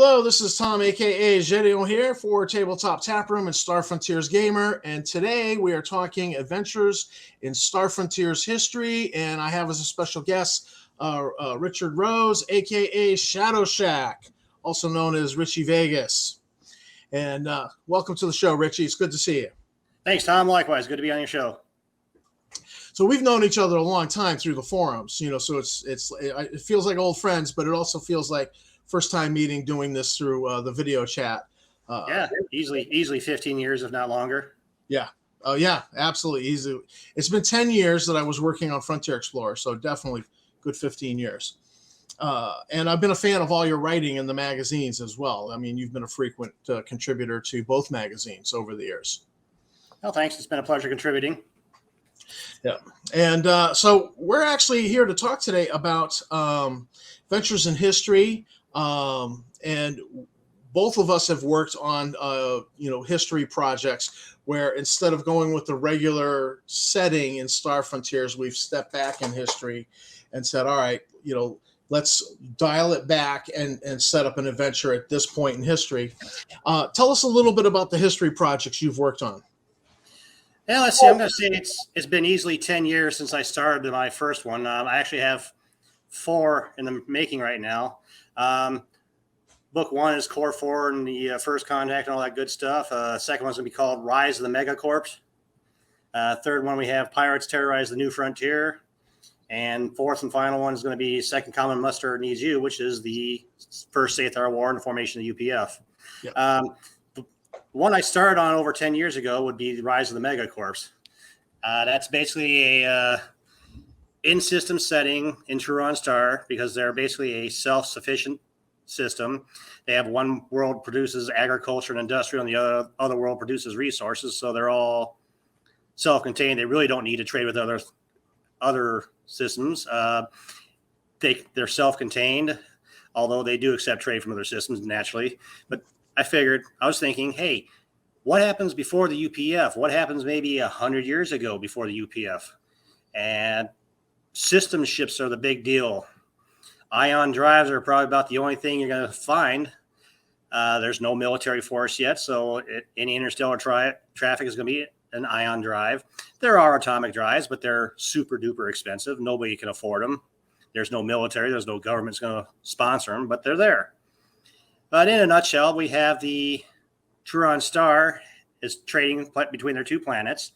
Hello, this is Tom, aka Gedeon here for Tabletop Taproom and Star Frontiers Gamer, and today we are talking adventures in Star Frontiers history, and I have as a special guest Richard Rose, aka Shadowshack, also known as Richie Vegas. And welcome to the show, Richie. It's good to see you. Thanks, Tom. Likewise, good to be on your show. So we've known each other a long time through the forums, so it feels like old friends, but it also feels like first time meeting doing this through the video chat. Yeah, easily 15 years, if not longer. Yeah. Oh, yeah, absolutely. Easy. It's been 10 years that I was working on Frontier Explorer, so definitely good 15 years. And I've been a fan of all your writing in the magazines as well. I mean, you've been a frequent contributor to both magazines over the years. Oh, thanks. It's been a pleasure contributing. Yeah. And so we're actually here to talk today about Ventures in History. And both of us have worked on, history projects where instead of going with the regular setting in Star Frontiers, we've stepped back in history and said, all right, let's dial it back and set up an adventure at this point in history. Tell us a little bit about the history projects you've worked on. Yeah, let's see. I'm going to say it's been easily 10 years since I started my first one. I actually have 4 in the making right now. Book 1 is Core 4 and the First Contact and all that good stuff. Second one's going to be called Rise of the Megacorps. Third one, we have Pirates Terrorize the New Frontier. And fourth and final one is going to be Second Common Muster Needs You, which is the first Sathar War and the formation of the UPF. Yep. The one I started on over 10 years ago would be the Rise of the Megacorps. That's basically a in-system setting in Turon Star because they're basically a self-sufficient system. They have one world produces agriculture and industrial, and the other world produces resources. So they're all self-contained. They really don't need to trade with other systems. They're self-contained, although they do accept trade from other systems naturally. But I was thinking, hey, what happens before the UPF? What happens maybe 100 years ago before the UPF? And system ships are the big deal. Ion drives are probably about the only thing you're going to find. There's no military force yet, so any interstellar traffic is going to be an ion drive. There are atomic drives, but they're super duper expensive. Nobody can afford them. There's no military. There's no government's going to sponsor them, but they're there. But in a nutshell, we have the Turon Star is trading between their 2 planets,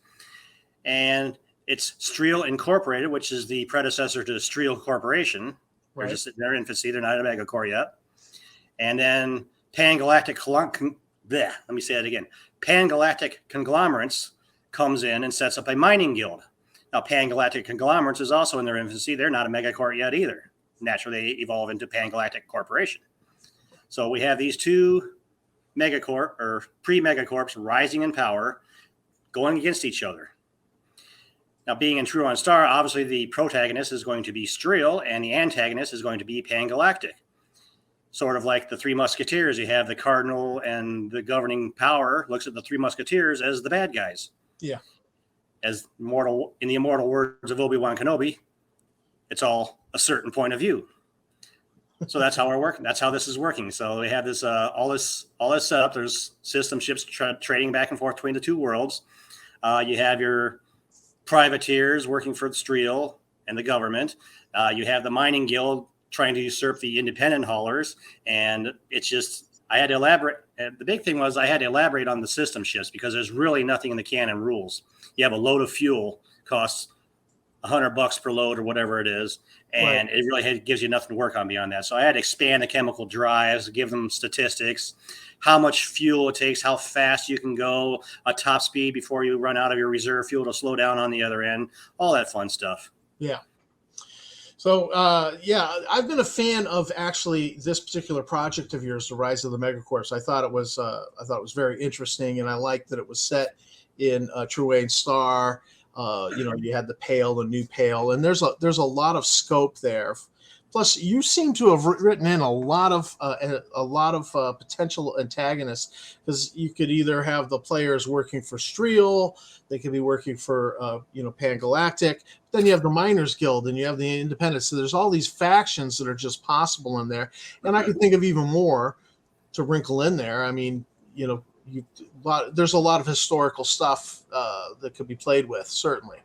and it's Streel Incorporated, which is the predecessor to the Streel Corporation. Right. They're just in their infancy. They're not a megacorps yet. And then Pangalactic Conglomerates comes in and sets up a mining guild. Now, Pangalactic Conglomerates is also in their infancy. They're not a megacorps yet either. Naturally, they evolve into Pangalactic Corporation. So we have these 2 megacorps or pre-megacorps rising in power, going against each other. Now, being in Turon Star, obviously the protagonist is going to be Streel, and the antagonist is going to be Pangalactic. Sort of like the 3 Musketeers, you have the Cardinal and the governing power looks at the 3 Musketeers as the bad guys. Yeah. In the immortal words of Obi-Wan Kenobi, it's all a certain point of view. So that's how we're working. That's how this is working. So we have this all this set up. There's system ships trading back and forth between the 2 worlds. You have your privateers working for the Streel and the government. You have the mining guild trying to usurp the independent haulers. And it's just, I had to elaborate. The big thing was I had to elaborate on the system ships because there's really nothing in the canon rules. You have a load of fuel costs $100 per load or whatever it is. And It really gives you nothing to work on beyond that. So I had to expand the chemical drives, give them statistics, how much fuel it takes, how fast you can go, a top speed before you run out of your reserve fuel to slow down on the other end, all that fun stuff. Yeah. So, I've been a fan of actually this particular project of yours, The Rise of the Megacorps. I thought it was very interesting, and I liked that it was set in Turon Star. You had the Pale, the new Pale, and there's a lot of scope there. Plus, you seem to have written in a lot of potential antagonists, because you could either have the players working for Streel, they could be working for Pangalactic. Then you have the Miners Guild, and you have the Independents. So there's all these factions that are just possible in there, and I could think of even more. wrinkle in there. I mean, there's a lot of historical stuff that could be played with, certainly.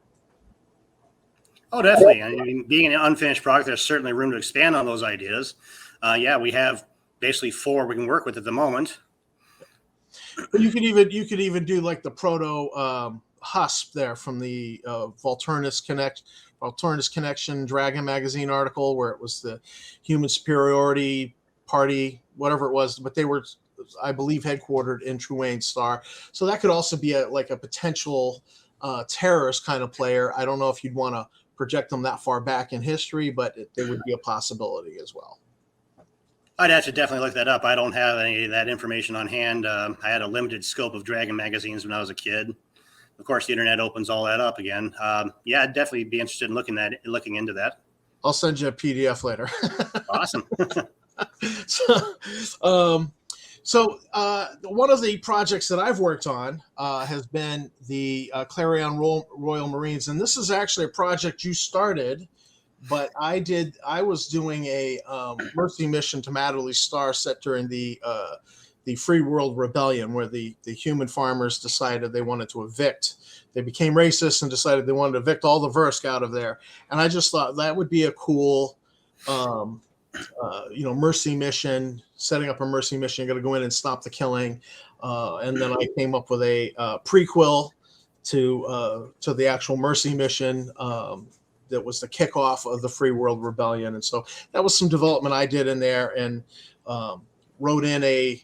Oh, definitely. I mean, being an unfinished product, there's certainly room to expand on those ideas. Yeah, we have basically 4 we can work with at the moment. But you could even do like the proto Husp there from the Volturnus Connection Dragon magazine article, where it was the human superiority party, whatever it was, but they were, I believe, headquartered in Truane Star. So that could also be a potential terrorist kind of player. I don't know if you'd want to project them that far back in history, but they would be a possibility as well. I'd have to definitely look that up. I don't have any of that information on hand. I had a limited scope of Dragon magazines when I was a kid. Of course, the internet opens all that up again. Yeah, I'd definitely be interested in looking into that. I'll send you a PDF later. Awesome. So one of the projects that I've worked on has been the Clarion Royal Marines, and this is actually a project you started, but I was doing a mercy mission to Matterley Star set during the Free World Rebellion, where the human farmers decided they wanted to evict. They became racist and decided they wanted to evict all the Versk out of there. And I just thought that would be a cool, mercy mission, setting up a mercy mission. You're going to go in and stop the killing. And then I came up with a prequel to the actual mercy mission that was the kickoff of the Free World Rebellion. And so that was some development I did in there, and wrote in a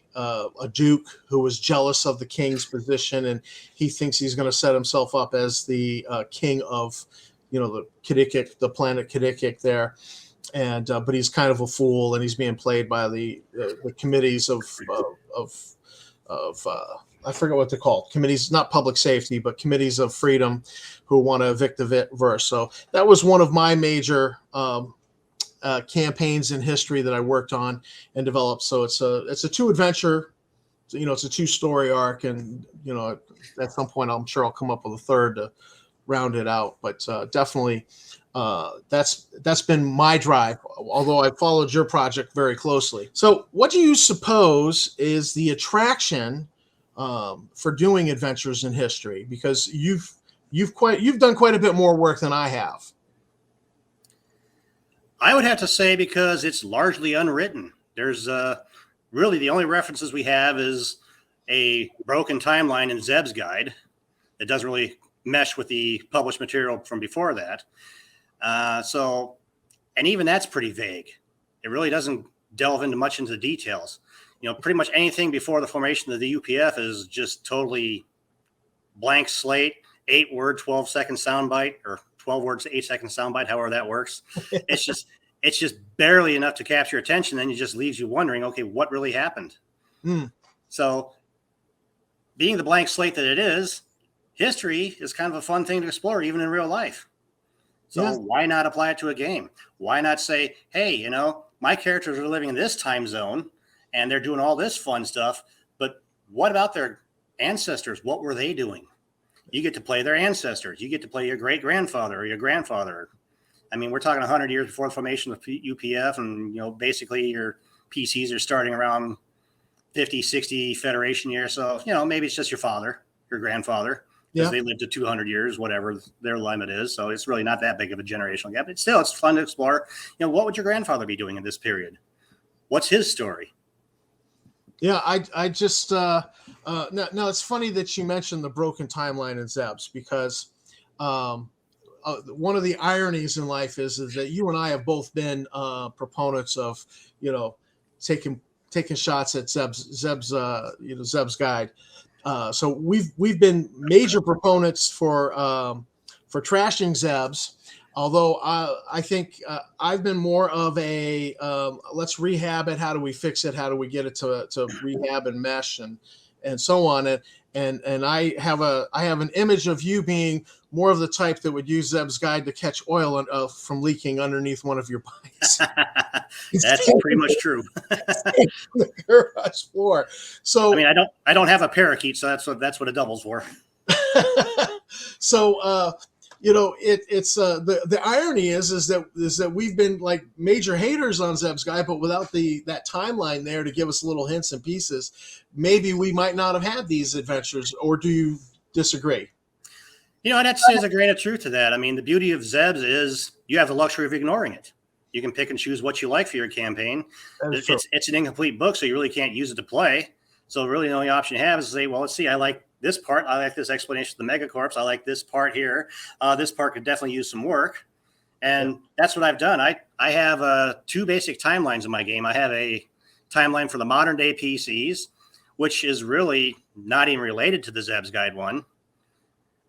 duke who was jealous of the king's position, and he thinks he's going to set himself up as the king of, the Kidikik, the planet Kidikik there. And but he's kind of a fool, and he's being played by the committees of I forget what they're called. Committees, not public safety, but committees of freedom, who want to evict the verse. So that was one of my major campaigns in history that I worked on and developed. So it's a 2-adventure, it's a 2-story arc, and at some point I'm sure I'll come up with a 3rd to round it out. But definitely that's been my drive, although I followed your project very closely. So what do you suppose is the attraction for doing adventures in history? Because you've done quite a bit more work than I have. I would have to say because it's largely unwritten. There's really the only references we have is a broken timeline in ZEBS guide that doesn't really mesh with the published material from before that. And even that's pretty vague. It really doesn't delve into much into the details. Pretty much anything before the formation of the UPF is just totally blank slate, 8-word, 12-second soundbite, or 12 words, 8-second soundbite, however that works. It's just barely enough to capture attention. Then it just leaves you wondering, okay, what really happened? So being the blank slate that it is, history is kind of a fun thing to explore, even in real life. So why not apply it to a game? Why not say, hey, my characters are living in this time zone and they're doing all this fun stuff, but what about their ancestors? What were they doing? You get to play their ancestors. You get to play your great-grandfather or your grandfather. I mean, we're talking 100 years before the formation of UPF, and, basically your PCs are starting around 50, 60 Federation years. So, maybe it's just your father, your grandfather, because they lived to 200 years, whatever their limit is. So it's really not that big of a generational gap. But still, it's fun to explore. What would your grandfather be doing in this period? What's his story? Yeah, I just now it's funny that you mentioned the broken timeline in ZEBS, because one of the ironies in life is that you and I have both been proponents of taking shots at ZEBS guide. So we've been major proponents for trashing ZEBS. Although I think I've been more of a let's rehab it. How do we fix it? How do we get it to rehab and mesh and so on? And I have an image of you being more of the type that would use ZEB's guide to catch oil from leaking underneath one of your bikes. That's pretty much true. The garage floor. So I mean, I don't have a parakeet, so that's what a double's for. So it's the irony is that we've been like major haters on ZEBS guy, but without that timeline there to give us little hints and pieces, maybe we might not have had these adventures. Or do you disagree? There's a grain of truth to that. I mean, the beauty of ZEBS is you have the luxury of ignoring it. You can pick and choose what you like for your campaign. It's an incomplete book, so you really can't use it to play. So really the only option you have is to say, well, let's see, I like this part. I like this explanation of the Megacorps. I like this part here. This part could definitely use some work. And that's what I've done. I have two basic timelines in my game. I have a timeline for the modern day PCs, which is really not even related to the ZEBS Guide one.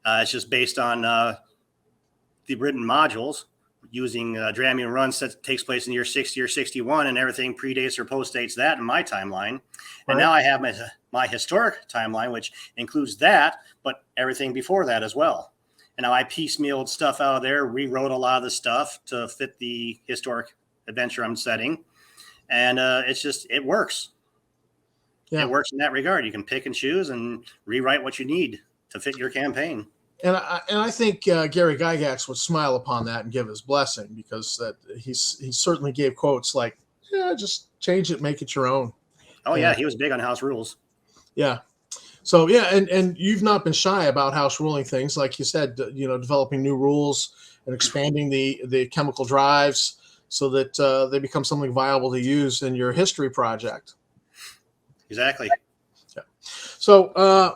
It's just based on the written modules using Dramian runs that takes place in year 60 or 61, and everything predates or postdates that in my timeline. Right. And now I have my historic timeline, which includes that, but everything before that as well. And now I piecemealed stuff out of there, rewrote a lot of the stuff to fit the historic adventure I'm setting. And it works. Yeah. It works in that regard. You can pick and choose and rewrite what you need to fit your campaign. And I think Gary Gygax would smile upon that and give his blessing, because he certainly gave quotes like, "Yeah, just change it, make it your own." Oh yeah, he was big on house rules. Yeah. So yeah, and you've not been shy about house ruling things, like you said, developing new rules and expanding the chemical drives so that they become something viable to use in your history project. Exactly. Yeah. So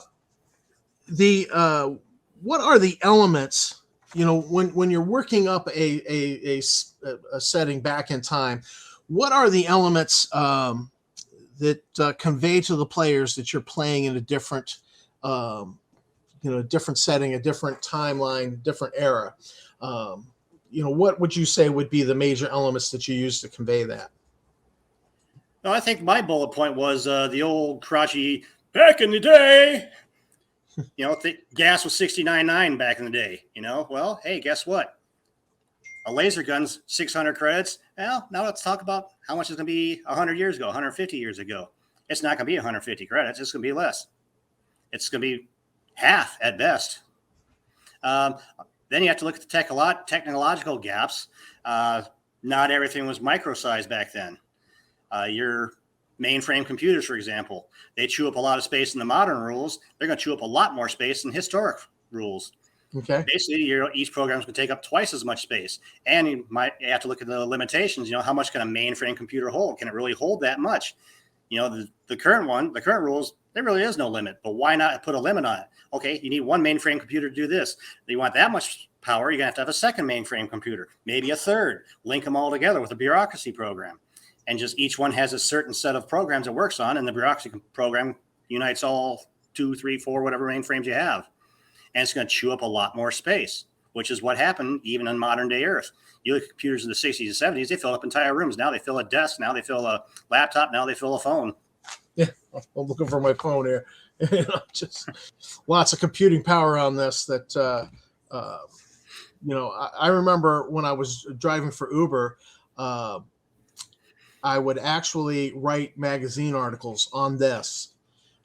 what are the elements, when you're working up a setting back in time, what are the elements that convey to the players that you're playing in a different, different setting, a different timeline, different era? What would you say would be the major elements that you use to convey that? No, I think my bullet point was the old crotchy back in the day. The gas was 69.9 back in the day. Well, hey, guess what? A laser gun's 600 credits. Well, now let's talk about how much it's going to be 100 years ago, 150 years ago. It's not going to be 150 credits. It's going to be less. It's going to be half at best. Then you have to look at the technological gaps. Not everything was micro-sized back then. Your mainframe computers, for example, they chew up a lot of space in the modern rules. They're going to chew up a lot more space in historic rules. Okay. Basically, each program is going to take up twice as much space. And you have to look at the limitations. How much can a mainframe computer hold? Can it really hold that much? The current rules, there really is no limit. But why not put a limit on it? Okay, you need one mainframe computer to do this. You want that much power, you're going to have a second mainframe computer, maybe a third. Link them all together with a bureaucracy program. And just each one has a certain set of programs it works on, and the bureaucracy program unites all 2, 3, 4, whatever mainframes you have. And it's going to chew up a lot more space, which is what happened even in modern day Earth. You look at computers in the 60s and 70s, they fill up entire rooms. Now they fill a desk. Now they fill a laptop. Now they fill a phone. Yeah, I'm looking for my phone here. Just lots of computing power on this that, I remember when I was driving for Uber, I would actually write magazine articles on this,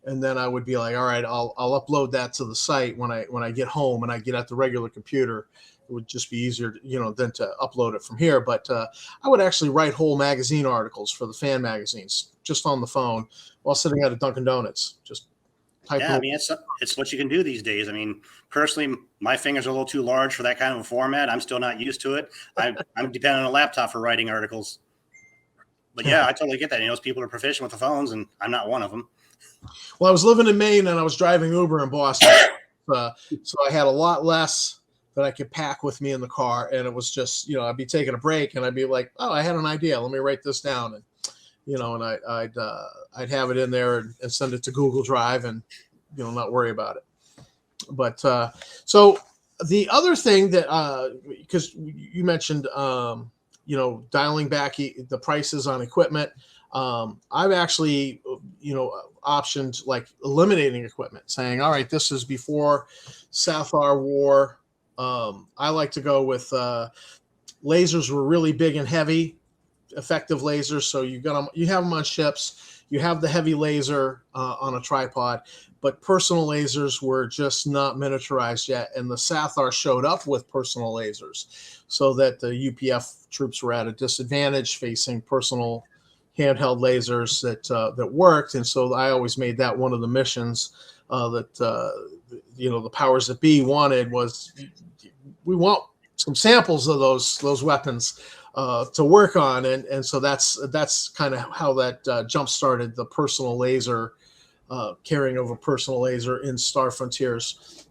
and then I would be like, all right, I'll upload that to the site when I get home and I get at the regular computer. It would just be easier, than to upload it from here. But I would actually write whole magazine articles for the fan magazines just on the phone while sitting at a Dunkin' Donuts. Just type. Yeah, I mean, it's what you can do these days. I mean, personally, my fingers are a little too large for that kind of a format. I'm still not used to it. I'm dependent on a laptop for writing articles. But yeah, I totally get that. Those people are proficient with the phones, and I'm not one of them. Well, I was living in Maine, and I was driving Uber in Boston. So I had a lot less that I could pack with me in the car. And it was just, I'd be taking a break, and I'd be like, oh, I had an idea. Let me write this down. And, and I'd have it in there and send it to Google Drive and, not worry about it. But so the other thing that, because you mentioned, dialing back the prices on equipment. I've actually, optioned like eliminating equipment, saying, all right, this is before Sathar War. I like to go with lasers were really big and heavy. effective lasers. So you have them on ships. You have the heavy laser on a tripod, but personal lasers were just not miniaturized yet. And the Sathar showed up with personal lasers, so that the UPF troops were at a disadvantage facing personal handheld lasers that worked. And so I always made that one of the missions that the powers that be wanted was, we want some samples of those weapons to work on, and so that's kind of how that jump started the personal laser, carrying over personal laser in Star Frontiers.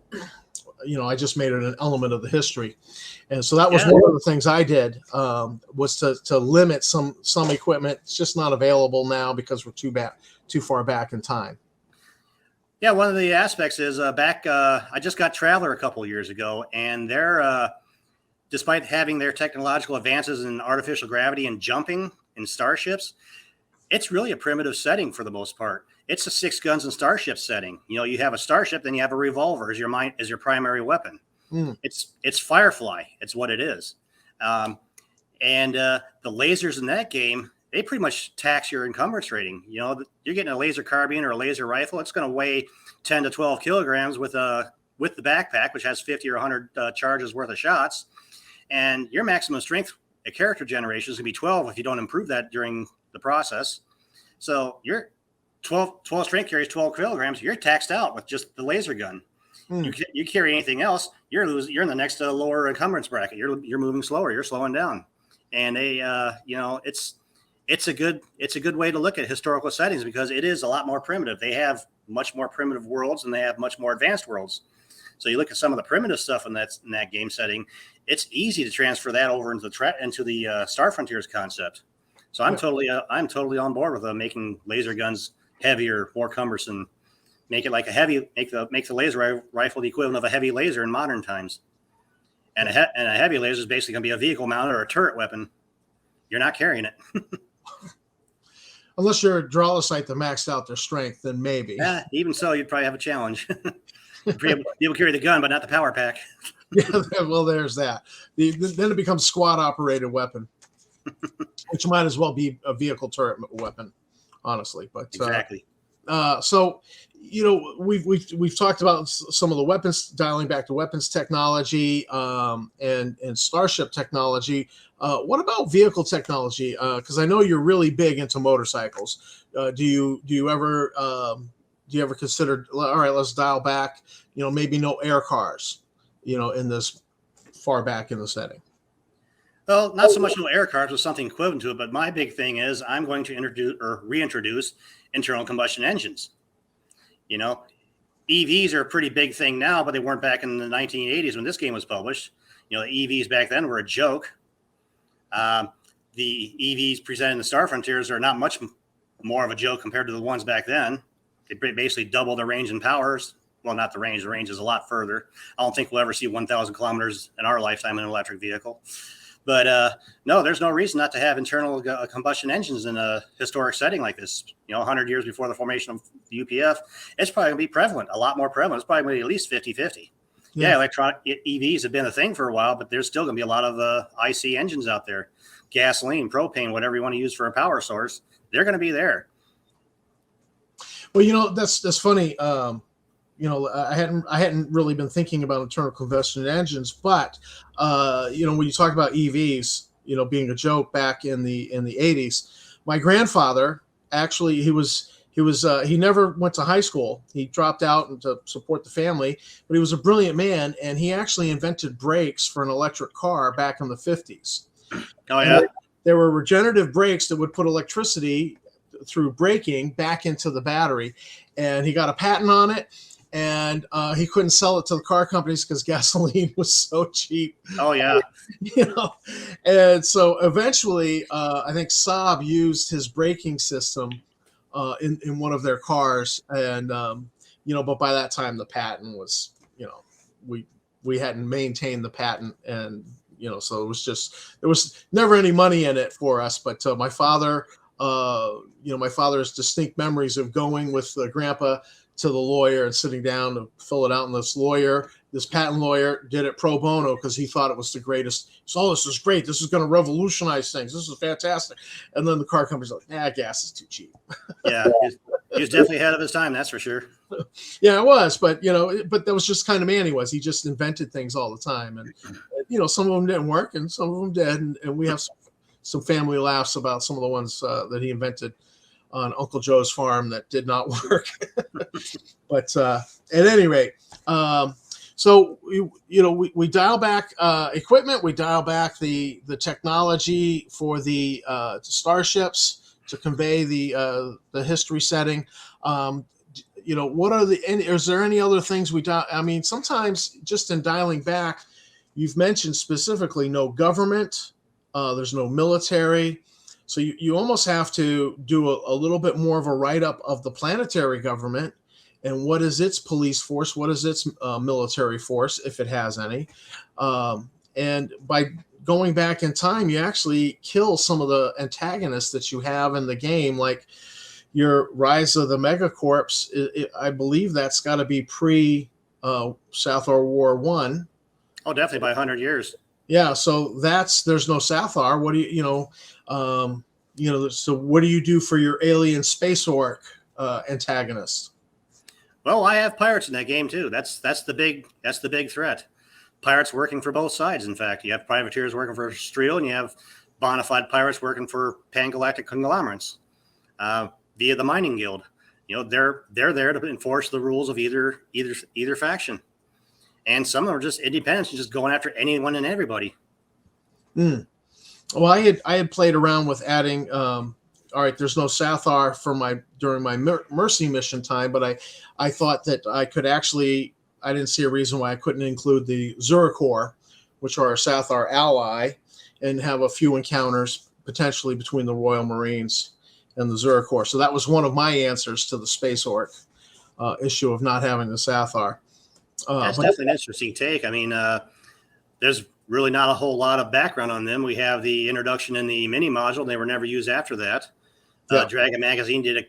I just made it an element of the history, and so that was one of the things I did, was to limit some equipment. It's just not available now because we're too far back in time. Yeah, one of the aspects is I just got Traveler a couple of years ago, and they're despite having their technological advances in artificial gravity and jumping in starships, it's really a primitive setting for the most part. It's a 6 guns and starship setting. You have a starship, then you have a revolver as your primary weapon. It's Firefly. It's what it is. And the lasers in that game, they pretty much tax your encumbrance rating. You're getting a laser carbine or a laser rifle. It's going to weigh 10 to 12 kilograms with the backpack, which has 50 or 100 charges worth of shots. And your maximum strength at character generation is going to be 12 if you don't improve that during the process. So your 12 strength carries 12 kilograms. You're taxed out with just the laser gun. You carry anything else, you're in the next lower encumbrance bracket. You're moving slower. You're slowing down. And it's a good way to look at historical settings, because it is a lot more primitive. They have much more primitive worlds, and they have much more advanced worlds. So you look at some of the primitive stuff in that game setting, it's easy to transfer that over into the Star Frontiers concept. So I'm totally on board with making laser guns heavier, more cumbersome, make it like make the laser rifle the equivalent of a heavy laser in modern times. And a heavy laser is basically going to be a vehicle mounted or a turret weapon. You're not carrying it. Unless you're a Dralosite that maxed out their strength, then maybe. Yeah, even so, you'd probably have a challenge. People carry the gun, but not the power pack. Yeah, well, there's that. Then it becomes squad operated weapon, which might as well be a vehicle turret weapon, honestly. But exactly. So we've talked about some of the weapons, dialing back to weapons technology and starship technology. What about vehicle technology? Because I know you're really big into motorcycles. Do you ever consider, all right, let's dial back, maybe no air cars, in this far back in the setting? Well, not so much no air cars with something equivalent to it, but my big thing is I'm going to reintroduce internal combustion engines. EVs are a pretty big thing now, but they weren't back in the 1980s when this game was published. The EVs back then were a joke. The EVs presented in the Star Frontiers are not much more of a joke compared to the ones back then. They basically double the range and powers. Well, not the range. The range is a lot further. I don't think we'll ever see 1,000 kilometers in our lifetime in an electric vehicle. But no, there's no reason not to have internal combustion engines in a historic setting like this. 100 years before the formation of the UPF, it's probably going to be prevalent, a lot more prevalent. It's probably going to be at least 50-50. Yeah, electronic EVs have been a thing for a while, but there's still going to be a lot of IC engines out there. Gasoline, propane, whatever you want to use for a power source, they're going to be there. Well, that's funny. I hadn't really been thinking about internal combustion engines, but when you talk about EVs, being a joke back in the 80s, my grandfather actually he never went to high school. He dropped out to support the family, but he was a brilliant man, and he actually invented brakes for an electric car back in the 50s. Oh yeah, there were regenerative brakes that would put electricity through braking back into the battery, and he got a patent on it. And he couldn't sell it to the car companies because gasoline was so cheap. Oh yeah, And so eventually, I think Saab used his braking system in one of their cars, and but by that time the patent was, we hadn't maintained the patent, and so there was never any money in it for us. But my father, my father's distinct memories of going with Grandpa to the lawyer and sitting down to fill it out. And this patent lawyer did it pro bono because he thought it was the greatest. So this is great. This is going to revolutionize things. This is fantastic. And then the car company's like, gas is too cheap. Yeah, he was definitely ahead of his time. That's for sure. Yeah, it was. But, but that was just kind of man he was. He just invented things all the time. And, some of them didn't work and some of them did. And we have some family laughs about some of the ones that he invented on Uncle Joe's farm that did not work. But at any rate, so we dial back equipment, we dial back the technology for the starships to convey the history setting. What are is there any other things we dial? I mean, sometimes just in dialing back, you've mentioned specifically no government, there's no military. So you almost have to do a little bit more of a write-up of the planetary government and what is its police force, what is its military force, if it has any. And by going back in time, you actually kill some of the antagonists that you have in the game, like your Rise of the Megacorps. I believe that's got to be pre-Southar War One. Oh, definitely by 100 years. Yeah, so there's no Southar. What do so what do you do for your alien space orc antagonist? Well, I have pirates in that game too. That's the big threat. Pirates working for both sides. In fact, you have privateers working for Streel, and you have bona fide pirates working for pan-galactic conglomerates via the mining guild. They're there to enforce the rules of either faction. And some of them are just independents and just going after anyone and everybody. Well, I had played around with adding. All right, there's no Southar during my Mercy mission time, but I thought that I could actually. I didn't see a reason why I couldn't include the Zurikor, which are a Southar ally, and have a few encounters potentially between the Royal Marines and the Zurikor. So that was one of my answers to the Space Orc issue of not having the Southar. That's definitely an interesting take. I mean, there's really not a whole lot of background on them. We have the introduction in the mini module. They were never used after that. Yeah. Dragon Magazine did an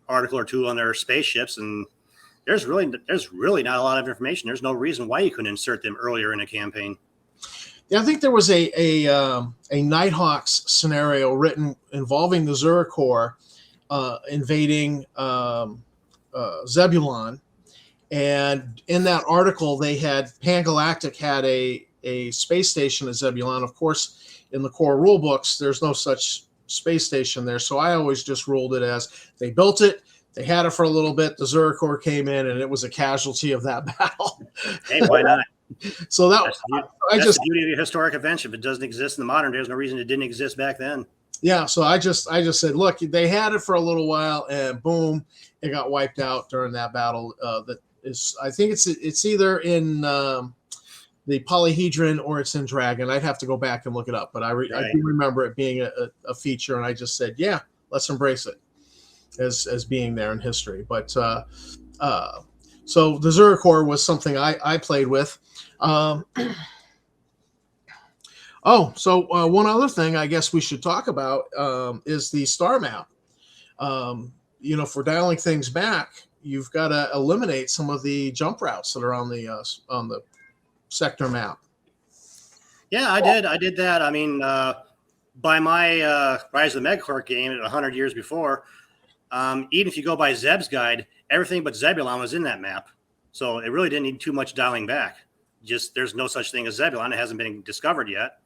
article or two on their spaceships, and there's really not a lot of information. There's no reason why you couldn't insert them earlier in a campaign. Yeah, I think there was a Nighthawks scenario written involving the Zurikor invading Zebulon. And in that article, they had Pan-Galactic had a space station at Zebulon. Of course, in the core rule books, there's no such space station there. So I always just ruled it as they built it, they had it for a little bit, the Zurikor came in, and it was a casualty of that battle. Hey, why not? So that's the beauty of your historic event. If it doesn't exist in the modern day, there's no reason it didn't exist back then. Yeah, so I just said, look, they had it for a little while, and boom, it got wiped out during that battle. I think it's either in the Polyhedron or it's in Dragon. I'd have to go back and look it up, but I do remember it being a feature, and I just said, yeah, let's embrace it as being there in history. But so the Zurikor was something I played with. So one other thing I guess we should talk about is the star map. For dialing things back, you've got to eliminate some of the jump routes that are on the sector map. Yeah, I did that. I mean, by my Rise of the Megacorp game 100 years before, even if you go by ZEBS guide, everything but Zebulon was in that map. So it really didn't need too much dialing back. Just there's no such thing as Zebulon. It hasn't been discovered yet,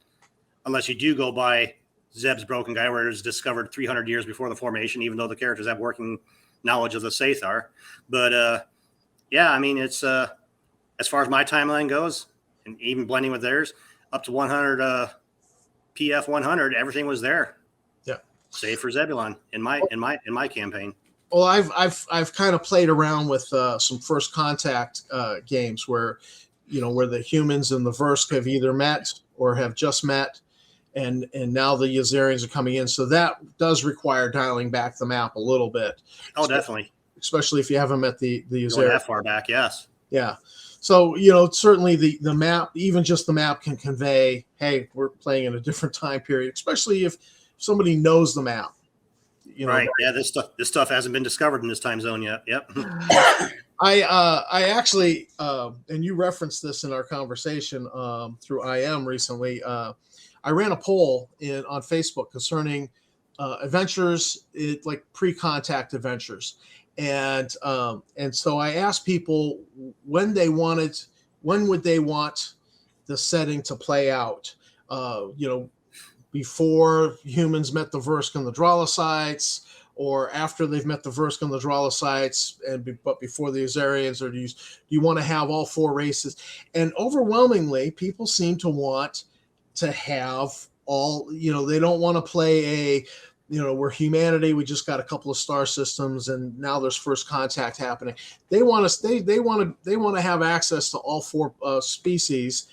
unless you do go by ZEBS Broken Guide, where it was discovered 300 years before the formation, even though the characters have working knowledge of the Sathar. But yeah, I mean, it's as far as my timeline goes, and even blending with theirs, up to 100 PF 100, everything was there. Yeah, save for Zebulon in my campaign. Well, I've kind of played around with some First Contact games where the humans and the Versk have either met or have just met, and now the Yazarians are coming in. So that does require dialing back the map a little bit. Oh, definitely. Especially if you haven't met the Yazarians. Going that far back, yes. Yeah. So, certainly the map, even just the map can convey, hey, we're playing in a different time period, especially if somebody knows the map. Right. Yeah. This stuff hasn't been discovered in this time zone yet. Yep. I actually, and you referenced this in our conversation through IM recently. I ran a poll on Facebook concerning adventures, like pre-contact adventures, and so I asked people when would they want the setting to play out. Before humans met the Versk and the Dralocytes, or after they've met the Versk and the Dralocytes, but before the Azarians, or do you want to have all four races? And overwhelmingly, people seem to want to have all. They don't want to play we're humanity. We just got a couple of star systems, and now there's first contact happening. They want to have access to all four species.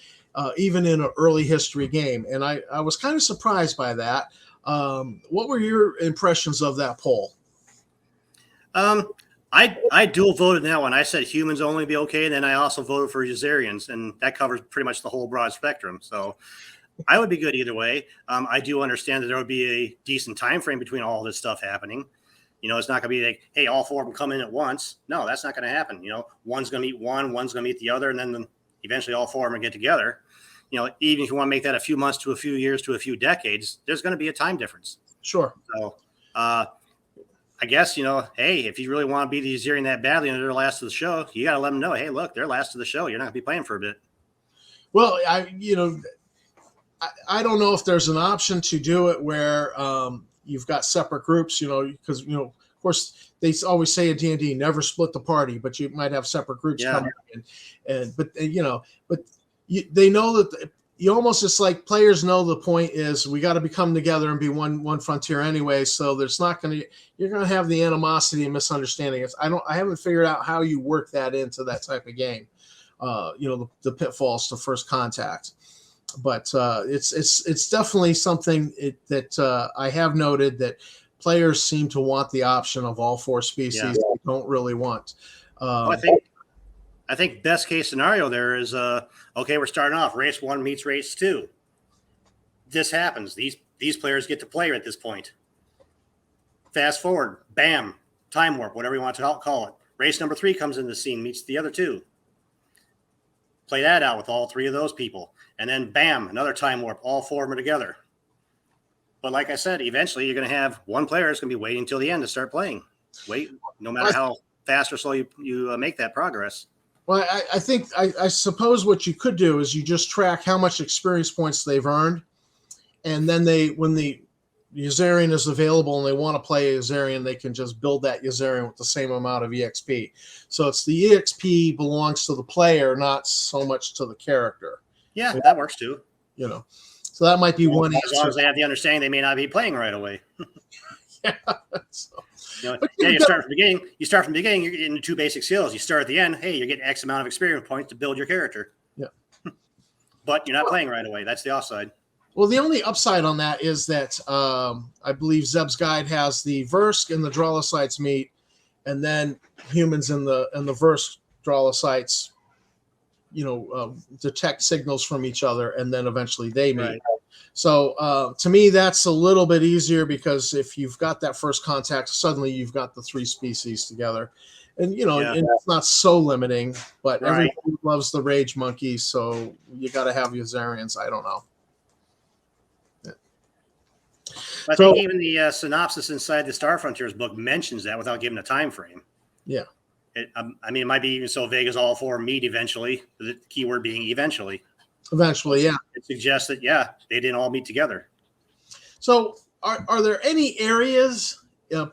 Even in an early history game. And I was kind of surprised by that. What were your impressions of that poll? I dual voted that one. I said humans only be okay, and then I also voted for Azarians, and that covers pretty much the whole broad spectrum. So I would be good either way. I do understand that there would be a decent time frame between all this stuff happening. It's not going to be like, hey, all four of them come in at once. No, that's not going to happen. One's going to meet one, one's going to meet the other, and then eventually all four of them get together. Even if you want to make that a few months to a few years to a few decades, there's going to be a time difference. Sure. So I guess, hey, if you really want to be the Azarian that badly and they're last of the show, you got to let them know, hey, look, they're last of the show. You're not going to be playing for a bit. Well, I don't know if there's an option to do it where you've got separate groups, because, of course, they always say in D&D, never split the party, but you might have separate groups coming in. But they know that you almost, it's like players know the point is we got to come together and be one frontier anyway. So there's you're going to have the animosity and misunderstanding. I haven't figured out how you work that into that type of game. The pitfalls to first contact, but it's definitely something that I have noted that players seem to want the option of all four species. Yeah. They don't really want. I think best case scenario there is, okay, we're starting off. Race 1 meets race 2. This happens. These players get to play at this point. Fast forward, bam, time warp, whatever you want to call it. Race number 3 comes in the scene, meets the other 2. Play that out with all 3 of those people. And then bam, another time warp, all 4 of them are together. But like I said, eventually you're going to have one player is going to be waiting until the end to start playing. Wait, no matter how fast or slow you make that progress. Well, I suppose what you could do is you just track how much experience points they've earned, and then when the Azarian is available and they want to play Azarian, they can just build that Azarian with the same amount of EXP. So it's the EXP belongs to the player, not so much to the character. Yeah, that works too. So that might be one answer. As long as they have the understanding they may not be playing right away. Yeah. You start from the beginning. You're getting 2 basic skills. You start at the end. Hey, you're getting X amount of experience points to build your character. Yeah. But you're not playing right away. That's the offside. Well, the only upside on that is that I believe ZEBS Guide has the Versk and the Dralocytes meet, and then humans and the Versk Dralocytes, detect signals from each other, and then eventually they meet. Right. So to me, that's a little bit easier because if you've got that first contact, suddenly you've got the 3 species together. And, and it's not so limiting, but everybody loves the Rage Monkey, so you got to have Azarians. I don't know. Yeah. I think even the synopsis inside the Star Frontiers book mentions that without giving a time frame. Yeah. It might be even so vague as all 4 meet eventually, the keyword being eventually. Eventually, yeah. It suggests that, they didn't all meet together. So are there any areas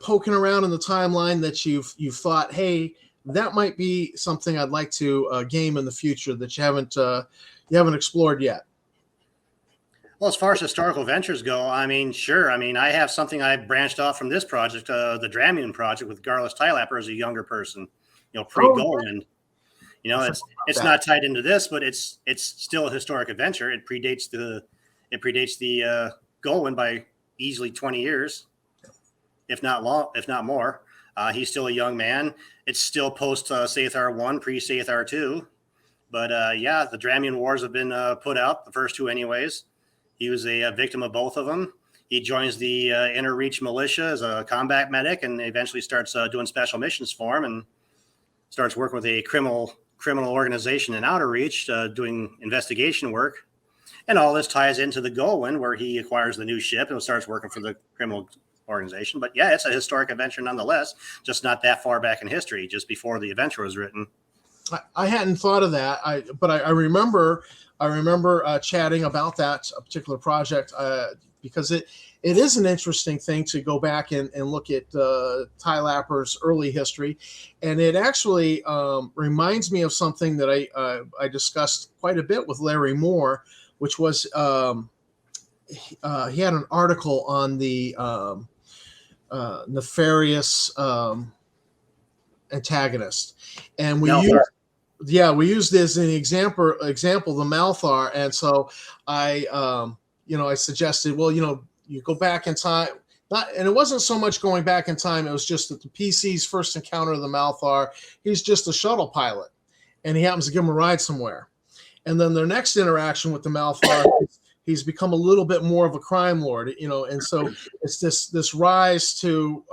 poking around in the timeline that you've thought, hey, that might be something I'd like to game in the future that you haven't explored yet? Well, as far as historical ventures go, sure. I have something I branched off from this project, the Dramian project with Garlus Tylapper as a younger person, pre-Golan. It's not tied into this, but it's still a historic adventure. It predates the Golan by easily 20 years, if not more. He's still a young man. It's still post Sathar 1, pre Sathar 2. But the Dramian Wars have been put out, the first 2 anyways. He was a victim of both of them. He joins the Inner Reach militia as a combat medic, and eventually starts doing special missions for him, and starts working with a criminal organization in Outer Reach, doing investigation work. And all this ties into the Goldwyn, where he acquires the new ship and starts working for the criminal organization. But yeah, it's a historic adventure nonetheless, just not that far back in history, just before the adventure was written. I hadn't thought of that. But I remember chatting about that particular project because it is an interesting thing to go back and look at Ty Lapper's early history, and it actually reminds me of something that I discussed quite a bit with Larry Moore, which was he had an article on the nefarious antagonist, and we used this as an example the Malthar, and so I suggested, well, you go back in time, and it wasn't so much going back in time, it was just that the PC's first encounter of the Malthar, he's just a shuttle pilot, and he happens to give him a ride somewhere, and then their next interaction with the Malthar, he's become a little bit more of a crime lord, and so it's this rise to,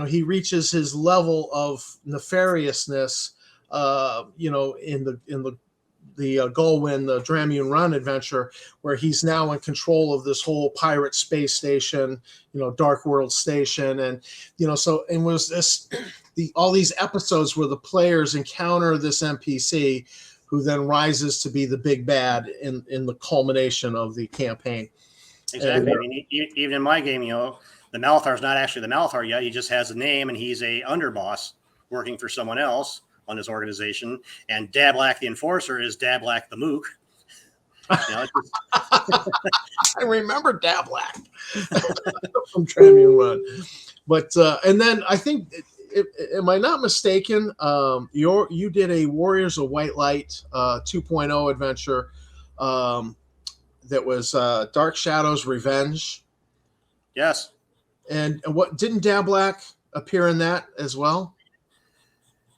he reaches his level of nefariousness, in the Goldwyn, the Dramune Run adventure, where he's now in control of this whole pirate space station, Dark World Station, and so it was this all these episodes where the players encounter this NPC, who then rises to be the big bad in the culmination of the campaign. Exactly. I mean, even in my game, the Malthar is not actually the Malthar yet. He just has a name, and he's a underboss working for someone else on this organization. And Dablak the Enforcer is Dablak the Mook. I remember Dablak from Dramune Run. But and then I think, am I not mistaken, you did a Warriors of White Light 2.0 adventure that was Dark Shadows Revenge. Yes. And what, didn't Dablak appear in that as well?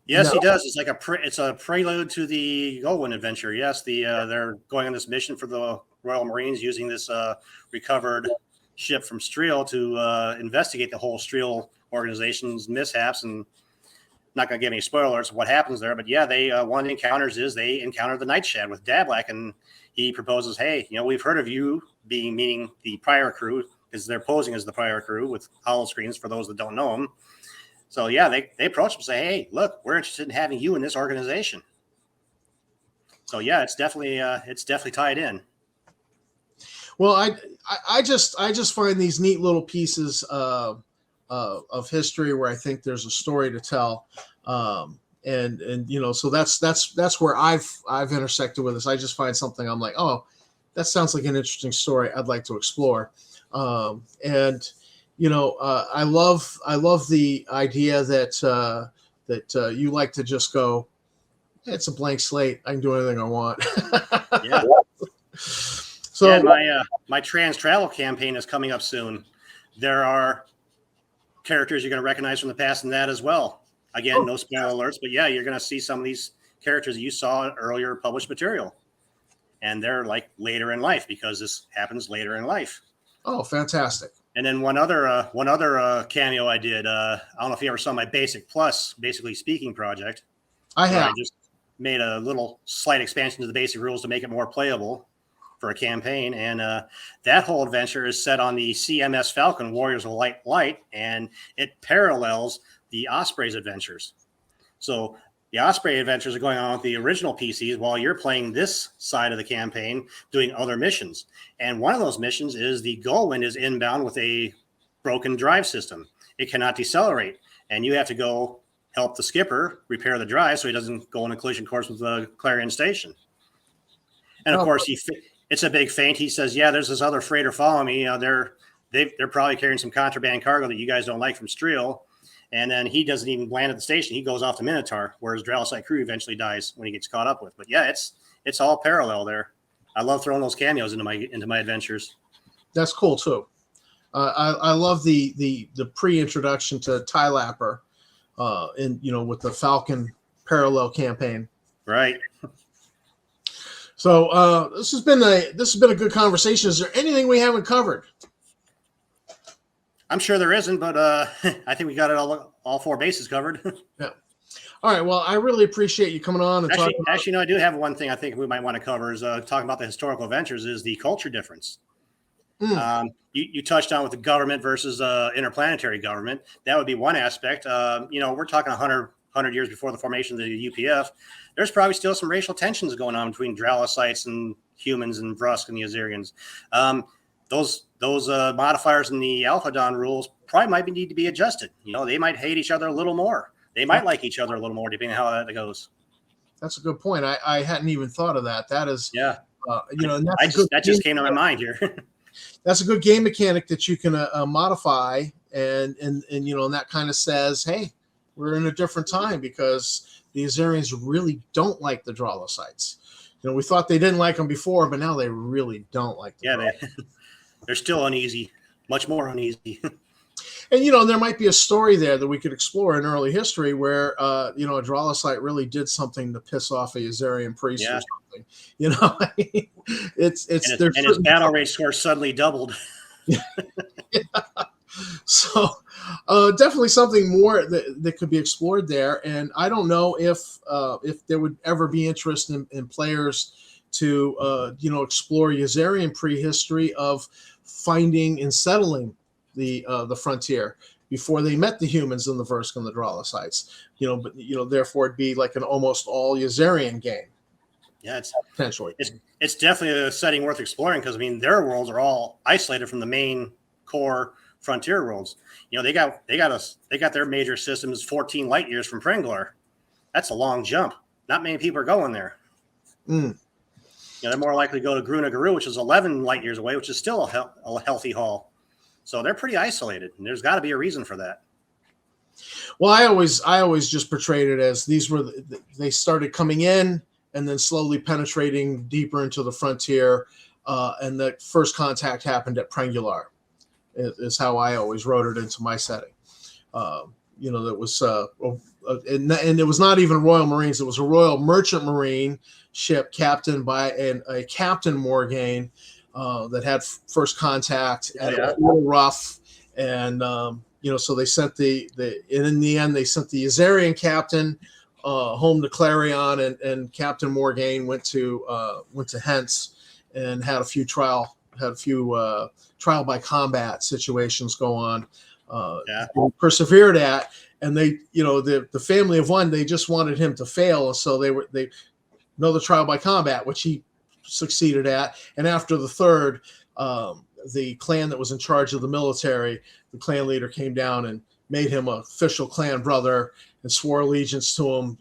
Yes, no. He does. It's like it's a prelude to the Goldwyn adventure. Yes, they're going on this mission for the Royal Marines using this recovered ship from Streel to investigate the whole Streel organization's mishaps. And not going to give any spoilers of what happens there, but yeah, one of the encounters is they encounter the Nightshad with Dablak, and he proposes, "Hey, we've heard of you," meaning the prior crew, because they're posing as the prior crew with holo screens for those that don't know them. So yeah, they approach him and say, "Hey, look, we're interested in having you in this organization." So yeah, it's definitely tied in. Well, I just find these neat little pieces of history where I think there's a story to tell, and so that's where I've intersected with this. I just find something, I'm like, oh, that sounds like an interesting story I'd like to explore, and. I love the idea that you like to just go, it's a blank slate, I can do anything I want. Yeah. So yeah, my trans travel campaign is coming up soon. There are characters you're going to recognize from the past in that as well. Again, no spoiler alerts, but yeah, you're going to see some of these characters that you saw in earlier published material, and they're like later in life because this happens later in life. Oh, fantastic. And then one other cameo I did. I don't know if you ever saw my Basic Plus, basically speaking project. I have. I just made a little slight expansion to the basic rules to make it more playable for a campaign. And that whole adventure is set on the CMS Falcon Warriors of Light, and it parallels the Osprey's adventures. So the Osprey adventures are going on with the original PCs while you're playing this side of the campaign, doing other missions. And one of those missions is the Goldwyn is inbound with a broken drive system. It cannot decelerate, and you have to go help the skipper repair the drive so he doesn't go on a collision course with the Clarion station. And of course, it's a big feint. He says, "Yeah, there's this other freighter following me. They're probably carrying some contraband cargo that you guys don't like from Streel." And then he doesn't even land at the station. He goes off to Minotaur, where his Dralsite crew eventually dies when he gets caught up with. But yeah, it's all parallel there. I love throwing those cameos into my adventures. That's cool too. I love the pre-introduction to Ty Lapper, with the Falcon parallel campaign. Right. So this has been a good conversation. Is there anything we haven't covered? I'm sure there isn't, but I think we got it all four bases covered. Yeah. All right. Well, I really appreciate you coming on and talking. Actually, no, I do have one thing I think we might want to cover is talking about the historical adventures is the culture difference. You touched on with the government versus interplanetary government. That would be one aspect. We're talking 100 years before the formation of the UPF. There's probably still some racial tensions going on between Dralosites and humans and Brusk and the Azerians. Those modifiers in the Alpha Dawn rules probably might need to be adjusted. They might hate each other a little more. They might like each other a little more, depending on how that goes. That's a good point. I hadn't even thought of that. That is, yeah. And that just came to my mind here. That's a good game mechanic that you can modify, and that kind of says, hey, we're in a different time because the Azerians really don't like the Dralosites. We thought they didn't like them before, but now they really don't like them. Yeah, they're still uneasy, much more uneasy. And, there might be a story there that we could explore in early history where, a Dralosite really did something to piss off a Azerian priest or something. It's and his battle rate score suddenly doubled. Yeah. So definitely something more that could be explored there. And I don't know if there would ever be interest in players to, explore Azerian prehistory of finding and settling the frontier before they met the humans in the Versk and the Dralosites, but therefore it'd be like an almost all Azerian game. Yeah, it's potentially. It's definitely a setting worth exploring because their worlds are all isolated from the main core frontier worlds. They got their major systems 14 light years from Prenglar. That's a long jump. Not many people are going there. They're more likely to go to Gruna Garu, which is 11 light years away, which is still a healthy haul. So they're pretty isolated, and there's got to be a reason for that. Well, I always just portrayed it as they started coming in and then slowly penetrating deeper into the frontier, and the first contact happened at Prengular, is how I always wrote it into my setting. That was and it was not even Royal Marines; it was a Royal Merchant Marine ship captained by a Captain Morgaine. That had first contact, and it was a little rough, and so they sent and in the end they sent the Azerian captain home to Clarion, and Captain Morgaine went to Hence and had a few trial by combat situations go on. Persevered at, and they the family of one, they just wanted him to fail, and so they know the trial by combat, which he succeeded at. And after the third, the clan that was in charge of the military, the clan leader came down and made him an official clan brother and swore allegiance to him,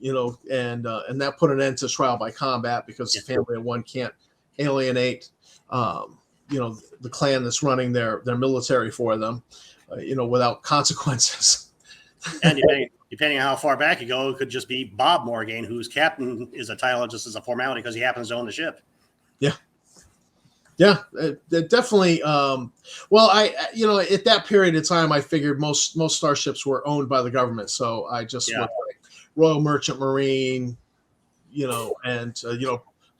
and that put an end to trial by combat because the family of one can't alienate, the clan that's running their military for them, without consequences. And depending on how far back you go, it could just be Bob Morgaine, whose captain is a title just as a formality because he happens to own the ship. Yeah, it definitely. At that period of time, I figured most starships were owned by the government, so I just went like Royal Merchant Marine, and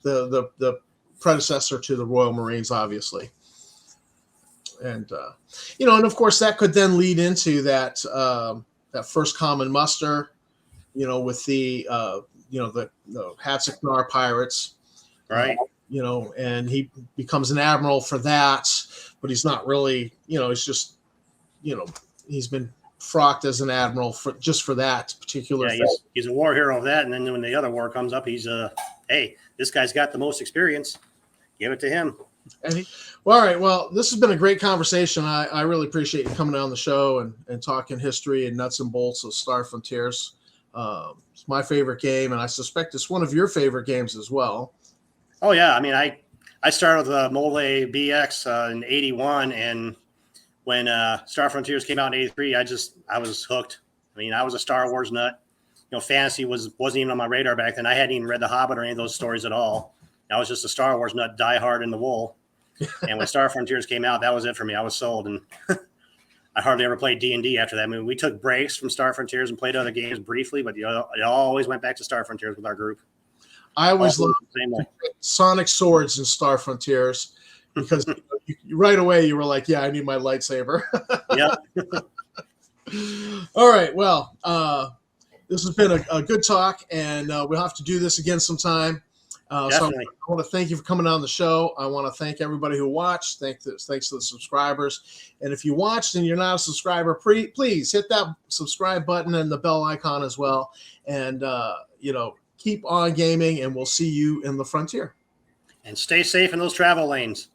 the predecessor to the Royal Marines, obviously, and and of course that could then lead into that first common muster, with the the Hatziknar pirates, right. And he becomes an admiral for that, but he's not really, it's just, he's been frocked as an admiral for that particular thing. He's a war hero of that. And then when the other war comes up, he's hey, this guy's got the most experience. Give it to him. All right. Well, this has been a great conversation. I really appreciate you coming on the show and talking history and nuts and bolts of Star Frontiers. It's my favorite game, and I suspect it's one of your favorite games as well. Oh yeah, I started with Mole BX in '81, and when Star Frontiers came out in '83, I was hooked. I was a Star Wars nut. Fantasy wasn't even on my radar back then. I hadn't even read The Hobbit or any of those stories at all. I was just a Star Wars nut, diehard in the wool. And when Star Frontiers came out, that was it for me. I was sold, and I hardly ever played D&D after that. We took breaks from Star Frontiers and played other games briefly, but it always went back to Star Frontiers with our group. I always loved Sonic Swords in Star Frontiers because right away you were like, yeah, I need my lightsaber. Yep. All right. Well, this has been a good talk, and we'll have to do this again sometime. So Definitely. I want to thank you for coming on the show. I want to thank everybody who watched. Thanks to the subscribers. And if you watched and you're not a subscriber, please hit that subscribe button and the bell icon as well. And, keep on gaming, and we'll see you in the frontier. And stay safe in those travel lanes.